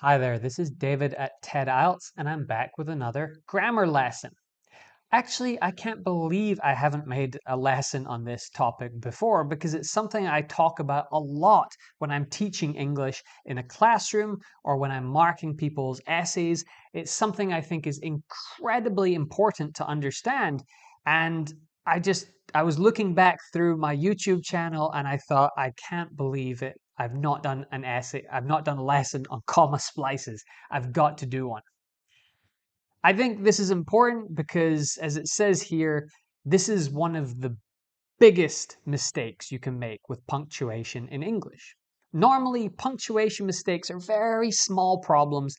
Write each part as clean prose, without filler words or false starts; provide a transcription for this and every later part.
Hi there, this is David at TED-IELTS, and I'm back with another grammar lesson. Actually, I can't believe I haven't made a lesson on this topic before because it's something I talk about a lot when I'm teaching English in a classroom or when I'm marking people's essays. It's something I think is incredibly important to understand. And I was looking back through my YouTube channel and I thought, I can't believe it. I've not done an essay, I've not done a lesson on comma splices. I've got to do one. I think this is important because, as it says here, this is one of the biggest mistakes you can make with punctuation in English. Normally, punctuation mistakes are very small problems.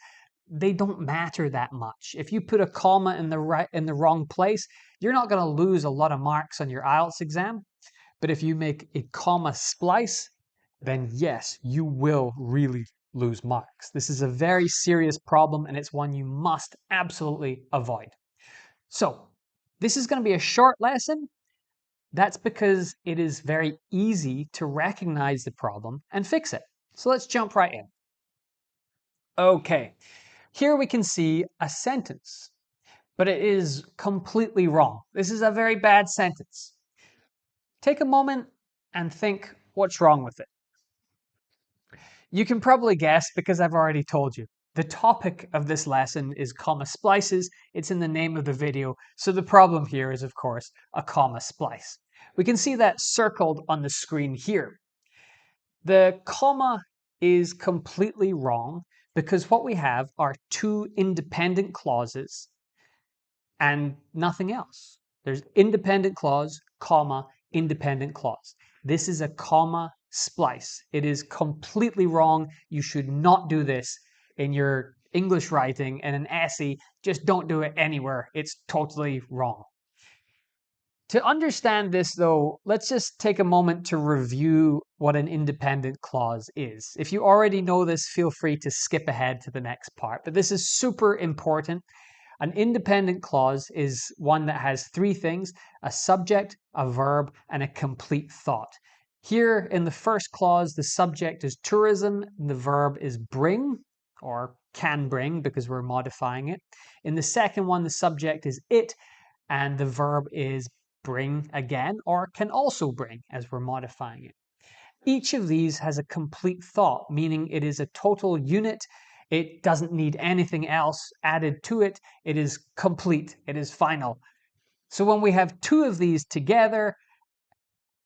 They don't matter that much. If you put a comma in the wrong place, you're not going to lose a lot of marks on your IELTS exam. But if you make a comma splice, then yes, you will really lose marks. This is a very serious problem and it's one you must absolutely avoid. So, this is going to be a short lesson. That's because it is very easy to recognize the problem and fix it. So let's jump right in. Okay, here we can see a sentence, but it is completely wrong. This is a very bad sentence. Take a moment and think what's wrong with it. You can probably guess because I've already told you. The topic of this lesson is comma splices. It's in the name of the video. So the problem here is, of course, a comma splice. We can see that circled on the screen here. The comma is completely wrong because what we have are two independent clauses and nothing else. There's independent clause, comma, independent clause. This is a comma splice. It is completely wrong. You should not do this in your English writing and an essay. Just don't do it anywhere. It's totally wrong. To understand this, though, let's just take a moment to review what an independent clause is. If you already know this, feel free to skip ahead to the next part, but this is super important. An independent clause is one that has three things: a subject, a verb, and a complete thought. Here in the first clause, the subject is tourism, and the verb is bring, or can bring because we're modifying it. In the second one, the subject is it, and the verb is bring again, or can also bring as we're modifying it. Each of these has a complete thought, meaning it is a total unit. It doesn't need anything else added to it. It is complete. It is final. So when we have two of these together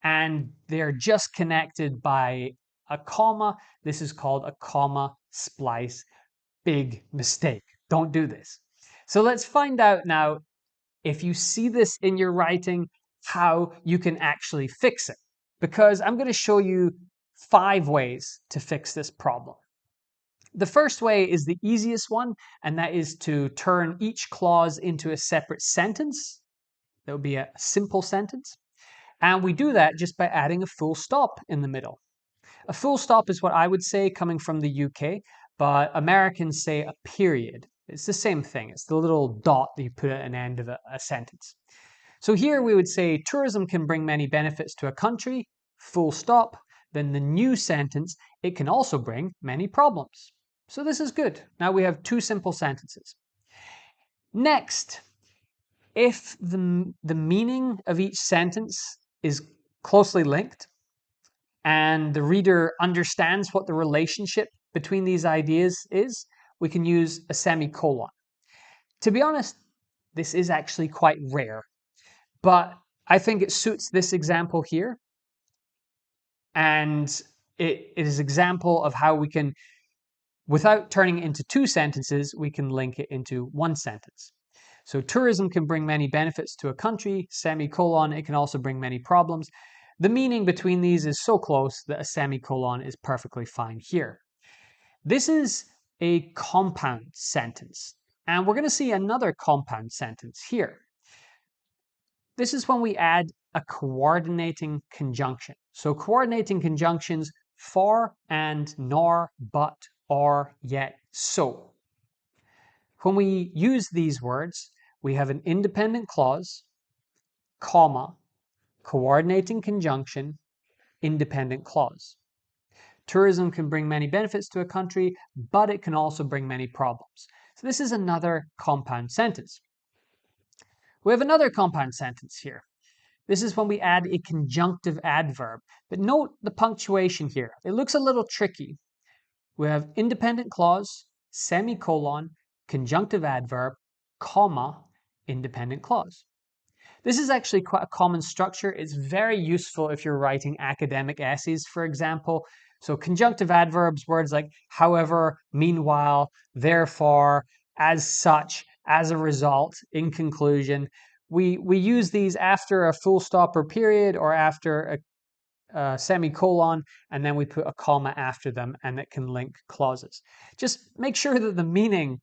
and they're just connected by a comma, this is called a comma splice. Big mistake. Don't do this. So let's find out now, if you see this in your writing, how you can actually fix it. Because I'm going to show you 5 ways to fix this problem. The first way is the easiest one, and that is to turn each clause into a separate sentence. That would be a simple sentence. And we do that just by adding a full stop in the middle. A full stop is what I would say coming from the UK, but Americans say a period. It's the same thing. It's the little dot that you put at an end of a sentence. So here we would say tourism can bring many benefits to a country, full stop. Then the new sentence, it can also bring many problems. So this is good. Now we have 2 simple sentences. Next, if the meaning of each sentence is closely linked and the reader understands what the relationship between these ideas is, we can use a semicolon. To be honest, this is actually quite rare, but I think it suits this example here. And it is an example of how we can, without turning it into 2 sentences, we can link it into 1 sentence. So tourism can bring many benefits to a country, semicolon, it can also bring many problems. The meaning between these is so close that a semicolon is perfectly fine here. This is a compound sentence, and we're going to see another compound sentence here. This is when we add a coordinating conjunction. So coordinating conjunctions: for, and, nor, but, or, yet, so. When we use these words, we have an independent clause, comma, coordinating conjunction, independent clause. Tourism can bring many benefits to a country, but it can also bring many problems. So this is another compound sentence. We have another compound sentence here. This is when we add a conjunctive adverb. But note the punctuation here. It looks a little tricky. We have independent clause, semicolon, conjunctive adverb, comma, independent clause. This is actually quite a common structure. It's very useful if you're writing academic essays, for example. So conjunctive adverbs, words like however, meanwhile, therefore, as such, as a result, in conclusion. We use these after a full stop or period or after a semicolon, and then we put a comma after them, and it can link clauses. Just make sure that the meaning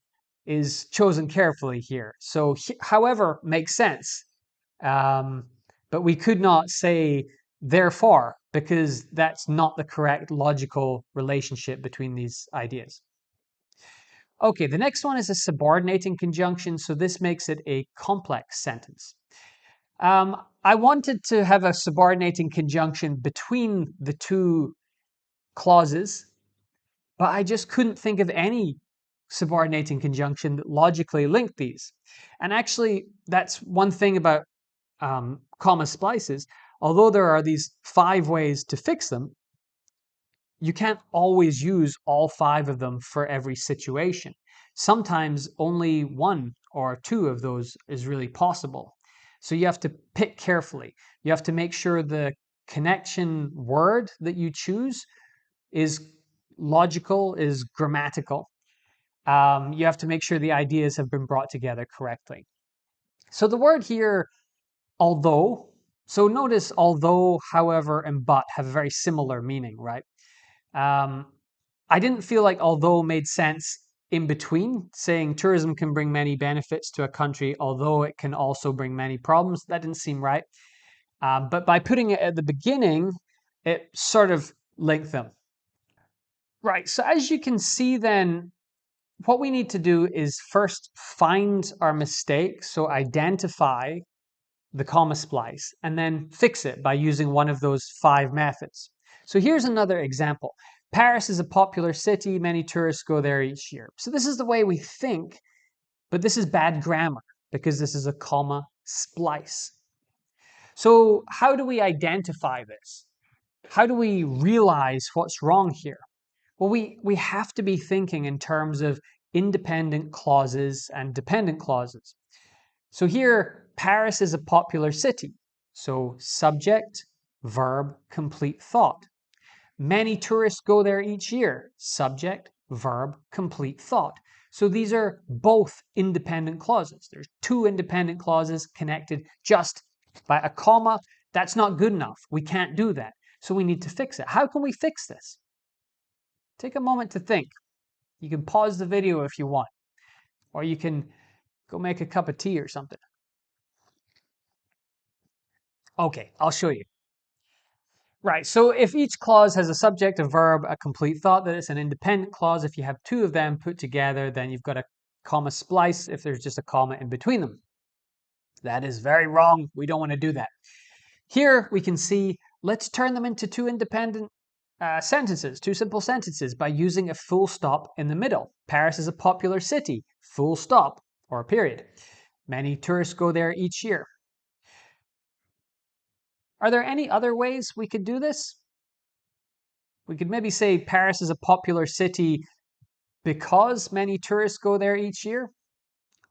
is chosen carefully here. So however makes sense. But we could not say therefore because that's not the correct logical relationship between these ideas. Okay, the next one is a subordinating conjunction, so this makes it a complex sentence. I wanted to have a subordinating conjunction between the two clauses, but I just couldn't think of any subordinating conjunction that logically linked these. And actually, that's one thing about comma splices. Although there are these 5 ways to fix them, you can't always use all 5 of them for every situation. Sometimes only 1 or 2 of those is really possible. So you have to pick carefully. You have to make sure the connection word that you choose is logical, is grammatical. You have to make sure the ideas have been brought together correctly. So the word here, although, so notice although, however, and but have a very similar meaning, right? I didn't feel like although made sense in between, saying tourism can bring many benefits to a country, although it can also bring many problems. That didn't seem right. But by putting it at the beginning, it sort of linked them. Right, so as you can see then, what we need to do is first find our mistake, so identify the comma splice, and then fix it by using one of those 5 methods. So here's another example. Paris is a popular city. Many tourists go there each year. So this is the way we think, but this is bad grammar because this is a comma splice. So how do we identify this? How do we realize what's wrong here? Well, we have to be thinking in terms of independent clauses and dependent clauses. So here, Paris is a popular city. So subject, verb, complete thought. Many tourists go there each year. Subject, verb, complete thought. So these are both independent clauses. There's 2 independent clauses connected just by a comma. That's not good enough. We can't do that. So we need to fix it. How can we fix this? Take a moment to think. You can pause the video if you want, or you can go make a cup of tea or something. Okay, I'll show you. Right, so if each clause has a subject, a verb, a complete thought, that it's an independent clause. If you have 2 of them put together, then you've got a comma splice if there's just a comma in between them. That is very wrong. We don't want to do that. Here we can see, let's turn them into 2 independent sentences, 2 simple sentences by using a full stop in the middle. Paris is a popular city, full stop, or a period. Many tourists go there each year. Are there any other ways we could do this? We could maybe say Paris is a popular city because many tourists go there each year.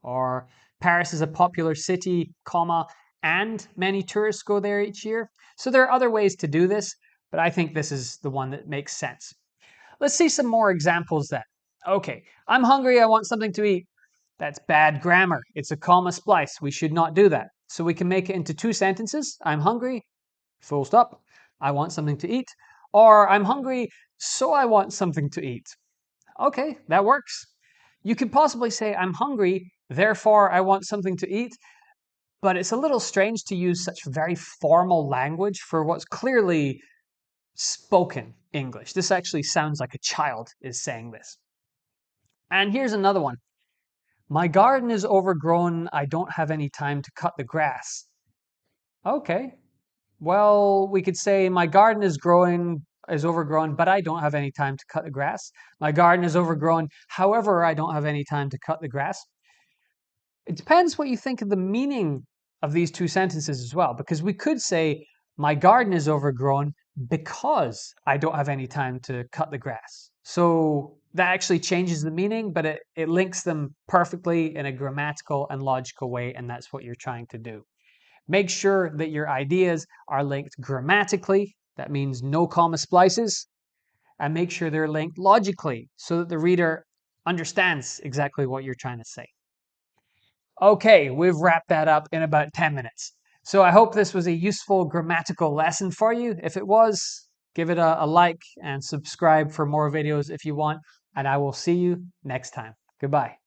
Or Paris is a popular city, comma, and many tourists go there each year. So there are other ways to do this, but I think this is the one that makes sense. Let's see some more examples then. Okay, I'm hungry, I want something to eat. That's bad grammar. It's a comma splice. We should not do that. So we can make it into 2 sentences. I'm hungry, full stop. I want something to eat. Or I'm hungry, so I want something to eat. Okay, that works. You could possibly say, I'm hungry, therefore I want something to eat. But it's a little strange to use such very formal language for what's clearly spoken English. This actually sounds like a child is saying this. And here's another one. My garden is overgrown. I don't have any time to cut the grass. Okay. Well, we could say my garden is growing. is overgrown, but I don't have any time to cut the grass. My garden is overgrown, however, I don't have any time to cut the grass. It depends what you think of the meaning of these two sentences as well, because we could say, my garden is overgrown because I don't have any time to cut the grass. So that actually changes the meaning, but it links them perfectly in a grammatical and logical way, and that's what you're trying to do. Make sure that your ideas are linked grammatically. That means no comma splices. And make sure they're linked logically so that the reader understands exactly what you're trying to say. Okay, we've wrapped that up in about 10 minutes. So I hope this was a useful grammatical lesson for you. If it was, give it a like and subscribe for more videos if you want. And I will see you next time. Goodbye.